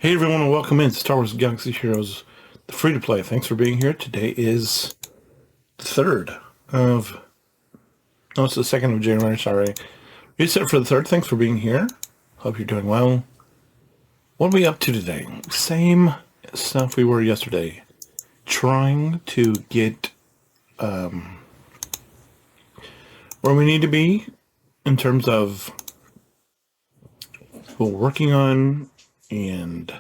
Hey everyone, and welcome in to Star Wars Galaxy Heroes, the free-to-play. Thanks for being here. Today is the 3rd of... No, it's the 2nd of January, sorry. Reset for the 3rd. Thanks for being here. Hope you're doing well. What are we up to today? Same stuff we were yesterday. Trying to get where we need to be in terms of what we're working on and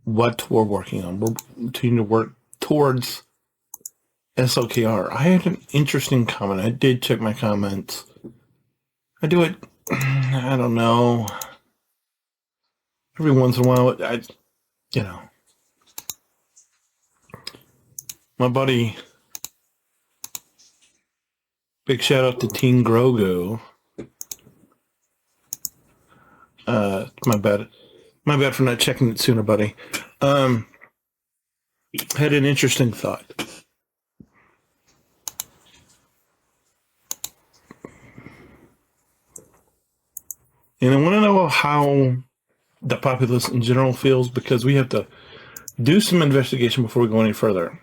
what we're working on. We're continuing to work towards SLKR. I had an interesting comment. I did check my comments. I do it, I don't know, every once in a while. My buddy, big shout out to Teen Grogu. My bad for not checking it sooner, buddy. Had an interesting thought. And I want to know how the populace in general feels, because we have to do some investigation before we go any further.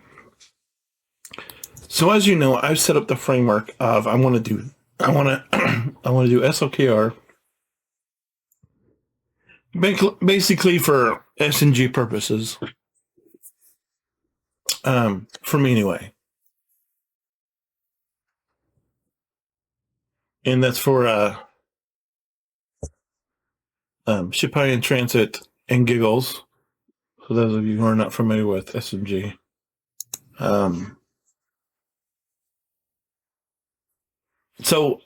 So as you know, I've set up the framework of I want to do SLKR basically for S&G purposes. For me anyway. And that's for Shippai in Transit and Giggles. For those of you who are not familiar with S&G. So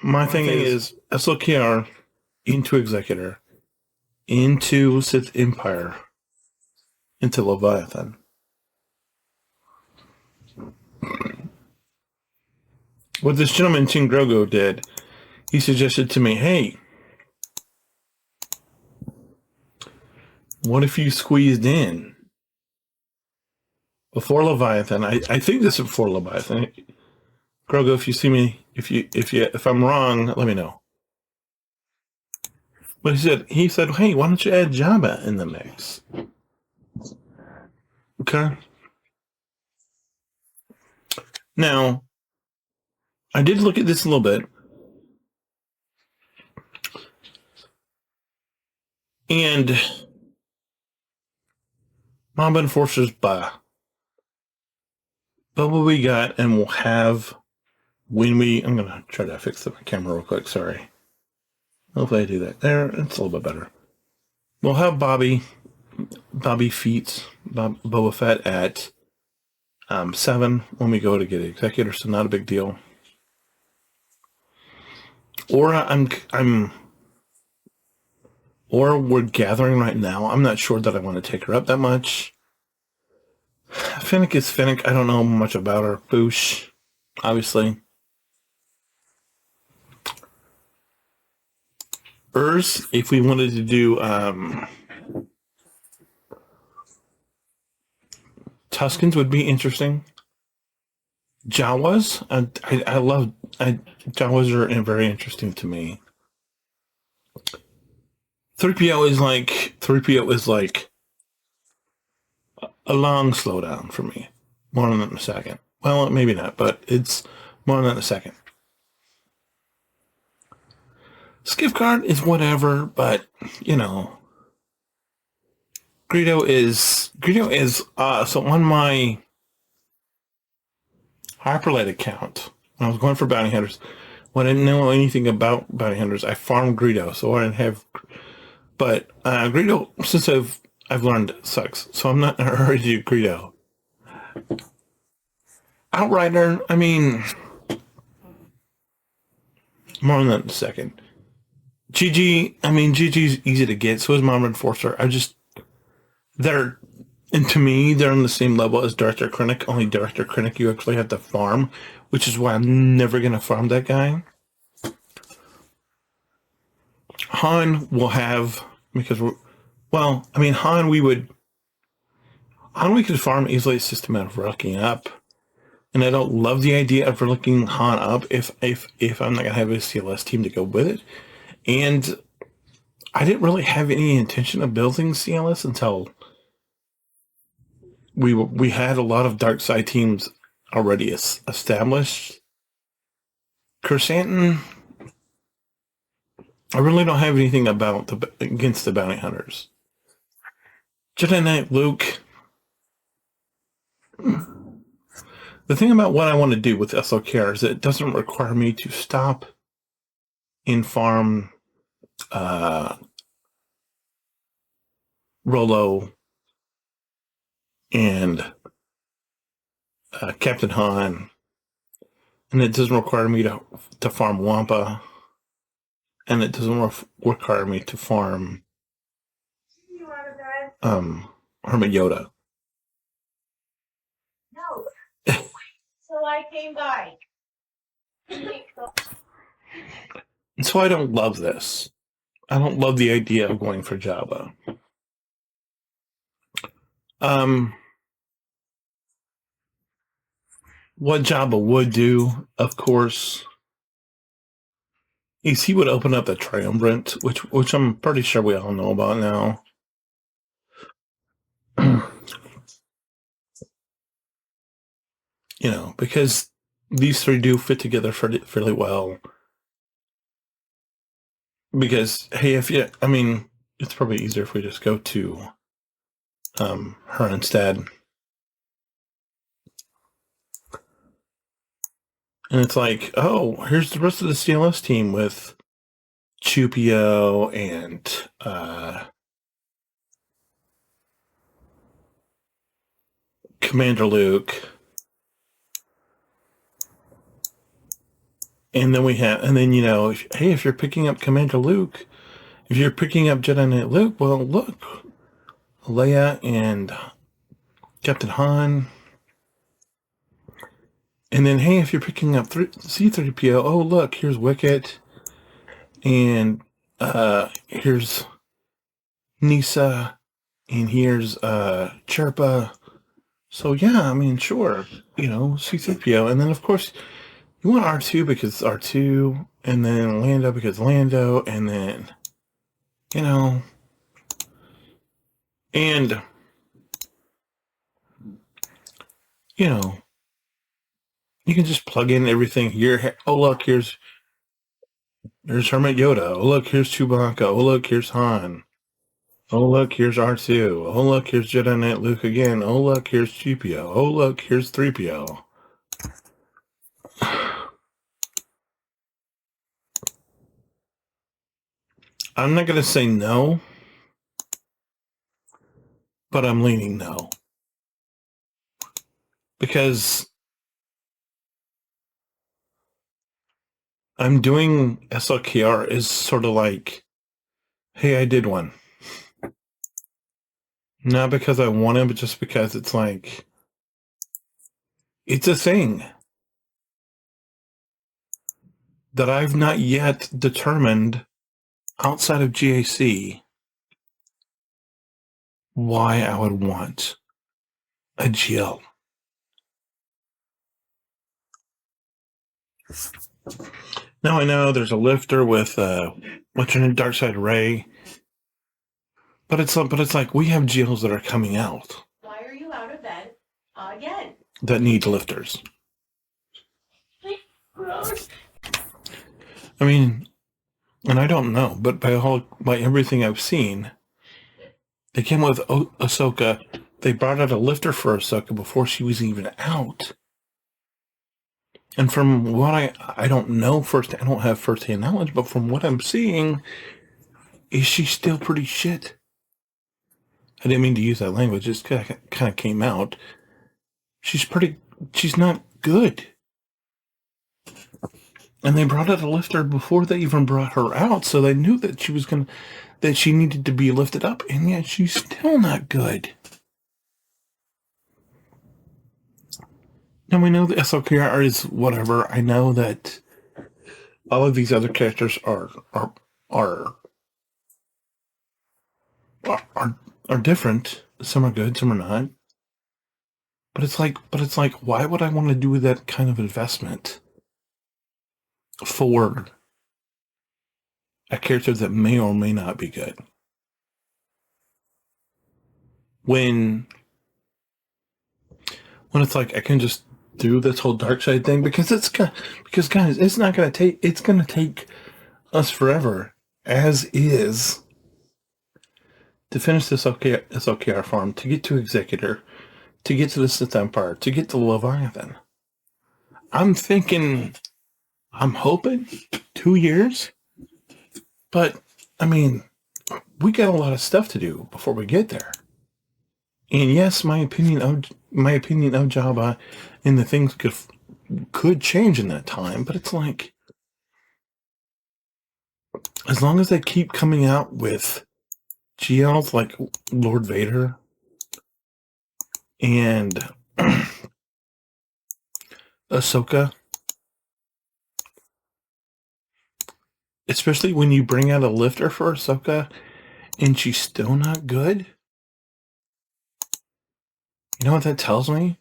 my thing is SLKR into Executor, into Sith Empire, into Leviathan. What this gentleman, Teen Grogu, did, he suggested to me, hey, what if you squeezed in before Leviathan? I think this is before Leviathan. Grogu, if you see me, if I'm wrong, let me know. But he said, hey, why don't you add Jabba in the mix? Okay. Now, I did look at this a little bit. And Mob Enforcers, but what we got and we'll have when we... I'm going to try to fix my camera real quick, sorry. Hopefully I do that. There, it's a little bit better. We'll have Boba Fett at 7 when we go to get Executor, so not a big deal. Or or we're gathering right now. I'm not sure that I want to take her up that much. Fennec is Fennec. I don't know much about her. Boosh, obviously. Urs, if we wanted to do Tuskens would be interesting. Jawas, I love Jawas are very interesting to me. 3PO is like a long slowdown for me. More on that in a second. Well, maybe not, but it's more on that in a second. Skiff Guard is whatever, but Greedo is so on my Hyperlight account, when I was going for bounty hunters, when I didn't know anything about bounty hunters, I farmed Greedo, so I didn't have. But Greedo, since I've learned, sucks, so I'm not in a hurry to do Greedo. Outrider, I mean, more on that in a second. GG's easy to get, so is Mom Enforcer. And to me, they're on the same level as Director Krennic, only Director Krennic you actually have to farm, which is why I'm never going to farm that guy. Han will have, because Han we could farm easily. It's just a matter of looking up. And I don't love the idea of looking Han up if I'm not going to have a CLS team to go with it. And I didn't really have any intention of building CLS until we had a lot of dark side teams already established. Chrysanthemum, I really don't have anything against the bounty hunters. Jedi Knight Luke. The thing about what I want to do with SLKR is it doesn't require me to stop and farm Rolo and Captain Han, and it doesn't require me to farm Wampa, and it doesn't require me to farm Hermit Yoda. No. So I came by. And so I don't love this. I don't love the idea of going for Jabba. What Jabba would do, of course, is he would open up the Triumvirate, which I'm pretty sure we all know about now. You know, because these three do fit together fairly well. Because, hey, it's probably easier if we just go to her instead. And it's like, oh, here's the rest of the CLS team with Chupio and Commander Luke. And then, you know, if you're picking up Commander Luke, if you're picking up Jedi Knight Luke, well, look, Leia and Captain Han. And then, hey, if you're picking up C-3PO, oh, look, here's Wicket. And here's Nisa. And here's Chirpa. So, yeah, I mean, sure, you know, C-3PO. And then, of course, you want R2 because R2. And then Lando because Lando. And then, you know, and, you know, you can just plug in everything here. Oh, look, here's Hermit Yoda. Oh, look, here's Chewbacca. Oh, look, here's Han. Oh, look, here's R2. Oh, look, here's Jedi Knight Luke again. Oh, look, here's GPO. Oh, look, here's 3PO. I'm not going to say no, but I'm leaning no. Because I'm doing SLKR is sort of like, hey, I did one. Not because I want it, but just because it's like, it's a thing that I've not yet determined outside of GAC why I would want a GL. Now I know there's a lifter with what's her name, Darkside Ray, but it's like we have GLs that are coming out. Why are you out of bed again? That need lifters. I mean, and I don't know, but by everything I've seen, they came with Ahsoka. They brought out a lifter for Ahsoka before she was even out. And from what I don't know I don't have first-hand knowledge, but from what I'm seeing, is she still pretty shit? I didn't mean to use that language, it kind of came out. She's not good. And they brought out a lifter before they even brought her out, so they knew that she needed to be lifted up, and yet she's still not good. Now we know the SLKR is whatever. I know that all of these other characters are different. Some are good, some are not. But it's like, why would I want to do that kind of investment for a character that may or may not be good. When it's like I can just do this whole dark side thing because guys, it's not gonna take us forever as is to finish this OKR farm, to get to Executor, to get to the Sith Empire, to get to Leviathan. I'm hoping 2 years, but I mean, we got a lot of stuff to do before we get there. And yes, my opinion of Jabba and the things could change in that time, but it's like, as long as they keep coming out with GLs like Lord Vader and Ahsoka, especially when you bring out a lifter for Ahsoka and she's still not good, you know what that tells me?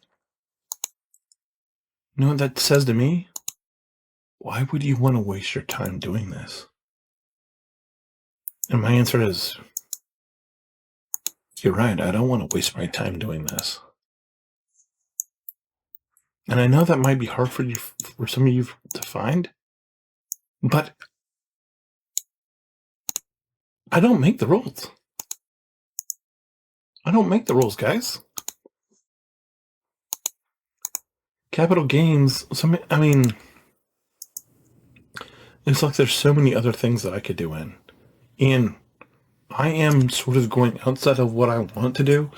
You know what that says to me? Why would you want to waste your time doing this? And my answer is, you're right, I don't want to waste my time doing this. And I know that might be hard for some of you to find, but I don't make the rules. I don't make the rules, guys. Capital Games, I mean, it's like there's so many other things that I could do in. And I am sort of going outside of what I want to do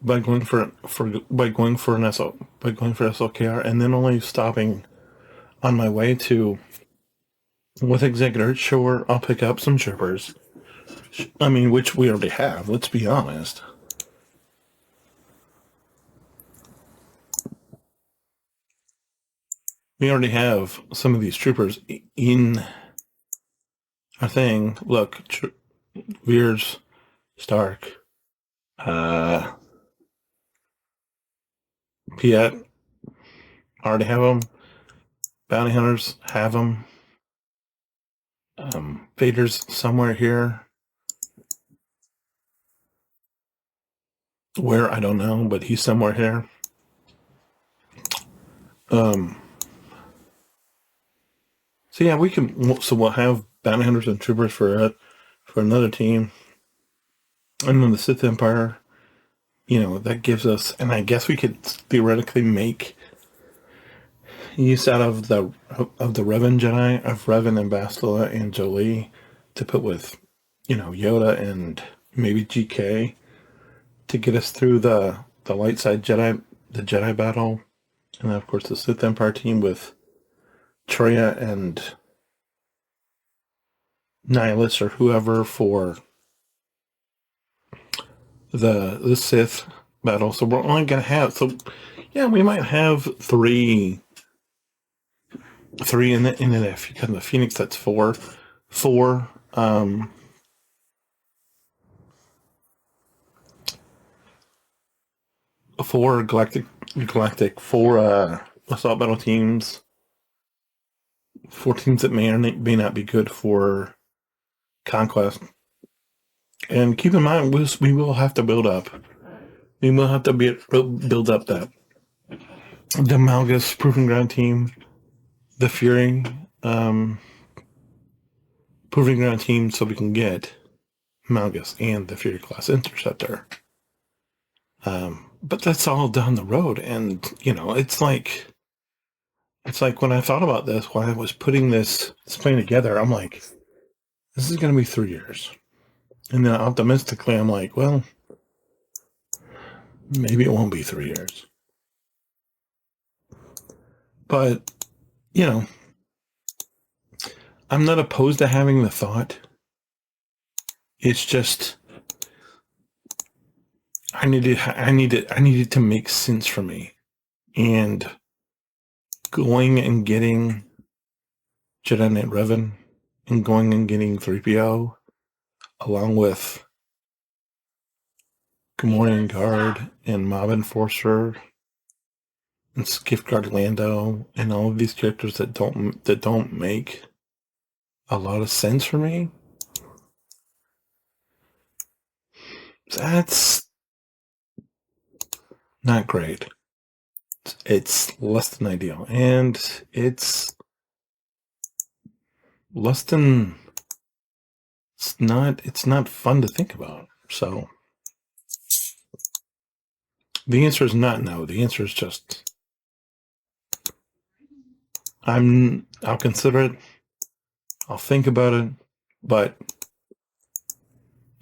by going for SLKR and then only stopping on my way to with Executor. Sure, I'll pick up some troopers. I mean, which we already have, let's be honest. We already have some of these troopers in our thing. Look, Veers, Stark, Piet, already have them. Bounty Hunters have them. Vader's somewhere here. Where, I don't know, but he's somewhere here. So yeah, we'll have Bounty Hunters and Troopers for another team. And then the Sith Empire, that gives us, and I guess we could theoretically make use out of the Revan Jedi, of Revan and Bastila and Jolie, to put with, Yoda and maybe GK to get us through the light side Jedi, the Jedi battle, and then of course the Sith Empire team with Troya and Nihilus or whoever for the Sith battle. So we're only gonna have, we might have three in the if you cut the Phoenix, that's four galactic assault battle teams, 4 teams that may or may not be good for conquest. And keep in mind, we will have to build up. We will have to build up the Malgus Proving Ground team, the Fury Proving Ground team, so we can get Malgus and the Fury class interceptor. But that's all down the road, and it's like when I thought about this, when I was putting this plan together, I'm like, this is going to be 3 years. And then optimistically, I'm like, well, maybe it won't be 3 years. But, I'm not opposed to having the thought. It's just, I needed to make sense for me. And going and getting Jedi Knight Revan and going and getting 3PO along with Gamorrean Guard and Mob Enforcer and Skiff Guard Lando and all of these characters that don't make a lot of sense for me. That's not great. It's less than ideal, and it's less than it's not fun to think about. So the answer is not no. The answer is just I'll consider it. I'll think about it, but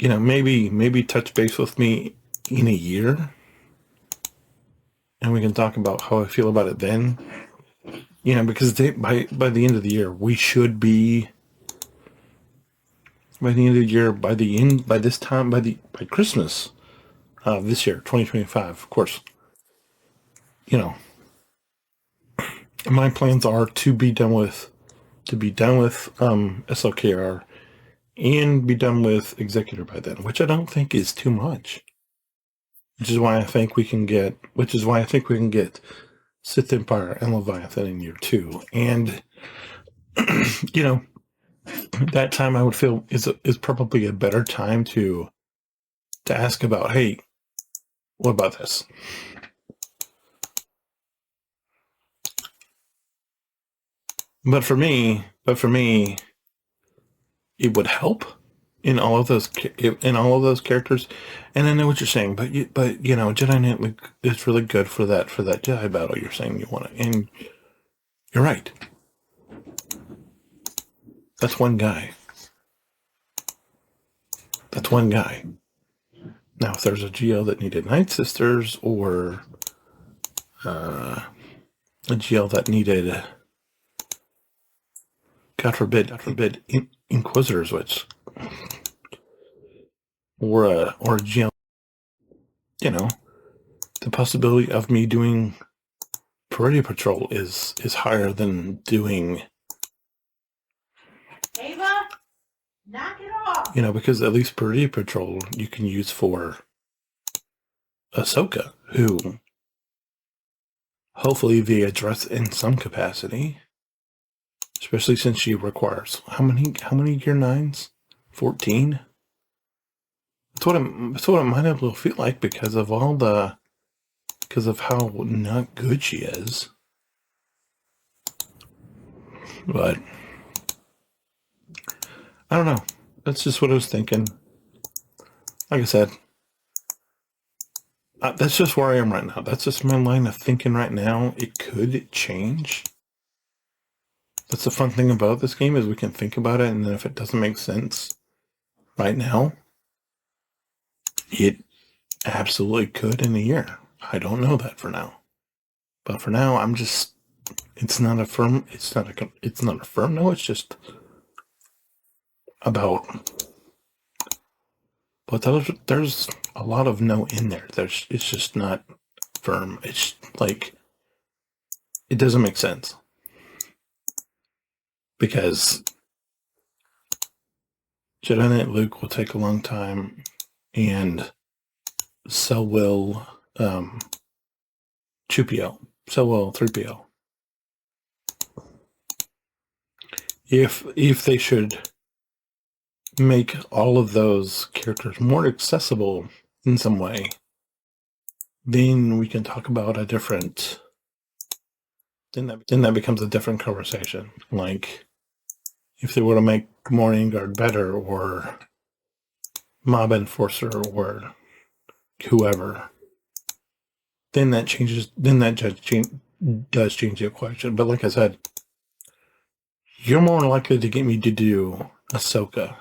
maybe touch base with me in a year and we can talk about how I feel about it then. Because by the end of the year, we should be by the end of the year, by Christmas this year, 2025, of course. My plans are to be done with SLKR and be done with Executor by then, which I don't think is too much. Which is why I think we can get Sith Empire and Leviathan in year 2. And that time I would feel is probably a better time to ask about, hey, what about this? But for me, it would help in all of those characters. And I know what you're saying, but Jedi Knight is really good for that Jedi battle. You're saying you want it, and you're right. That's one guy. Now, if there's a GL that needed Night Sisters or a GL that needed, God forbid, Inquisitors, or a GL, the possibility of me doing Peridea Patrol is higher than doing. Ava, knock it off. Because at least Peridea Patrol you can use for Ahsoka, who hopefully they address in some capacity, especially since she requires how many gear 9s? 14. That's what it might have to feel like because of how not good she is. But I don't know. That's just what I was thinking. Like I said, that's just where I am right now. That's just my line of thinking right now. It could change. That's the fun thing about this game is we can think about it, and then if it doesn't make sense right now, it absolutely could in a year. I don't know that for now. But for now, I'm just, it's not a firm no, it's just about, but there's a lot of no in there. It's just not firm. It's like, it doesn't make sense. Because Jedi Knight Luke will take a long time, and so will 2PO. So will 3PO. If they should make all of those characters more accessible in some way, then we can talk about a different. Then that becomes a different conversation. Like, if they were to make Morning Guard better, or Mob Enforcer, or whoever, then that changes. Then that does change the equation. But like I said, you're more likely to get me to do Ahsoka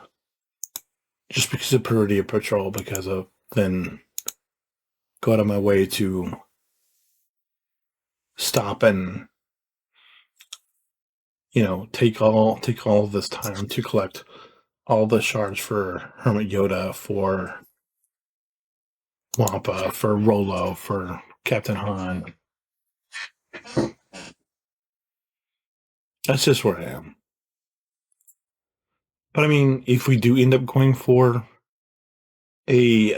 just because of Peridea Patrol, than go out of my way to stop and take all of this time to collect all the shards for Hermit Yoda, for Wampa, for Rolo, for Captain Han. That's just where I am. But I mean, if we do end up going for a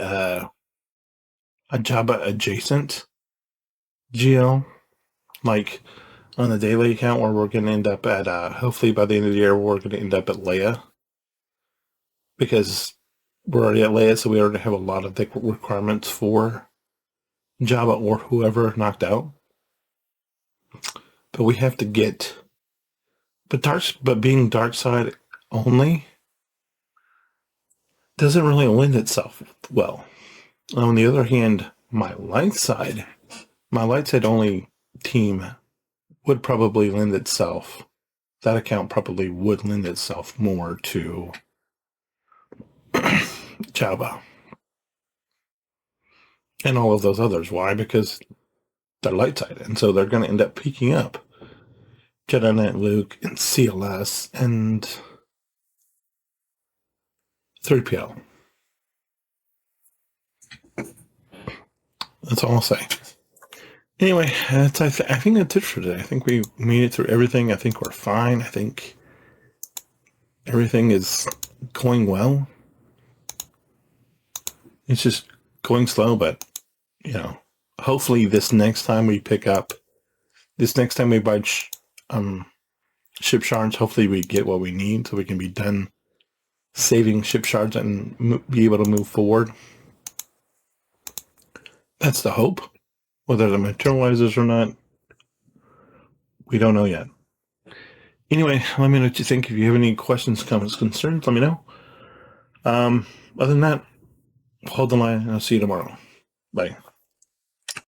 Jabba adjacent GL, like on the daily account, where we're going to end up at, hopefully by the end of the year, we're going to end up at Leia. Because we're already at Leia, so we already have a lot of the requirements for Jabba or whoever knocked out. But we have to get... But being dark side only doesn't really lend itself well. On the other hand, my light side only team would probably lend itself. That account probably would lend itself more to Jabba and all of those others. Why? Because they're light side, and so they're going to end up picking up Jedi Knight Luke and CLS and 3PO. That's all I'll say. Anyway, I think that's it for today. I think we made it through everything. I think we're fine. I think everything is going well. It's just going slow, but, hopefully this next time we buy ship shards, hopefully we get what we need so we can be done saving ship shards and be able to move forward. That's the hope. Whether that materializes or not, we don't know yet. Anyway, let me know what you think. If you have any questions, comments, concerns, let me know. Other than that, hold the line, and I'll see you tomorrow. Bye.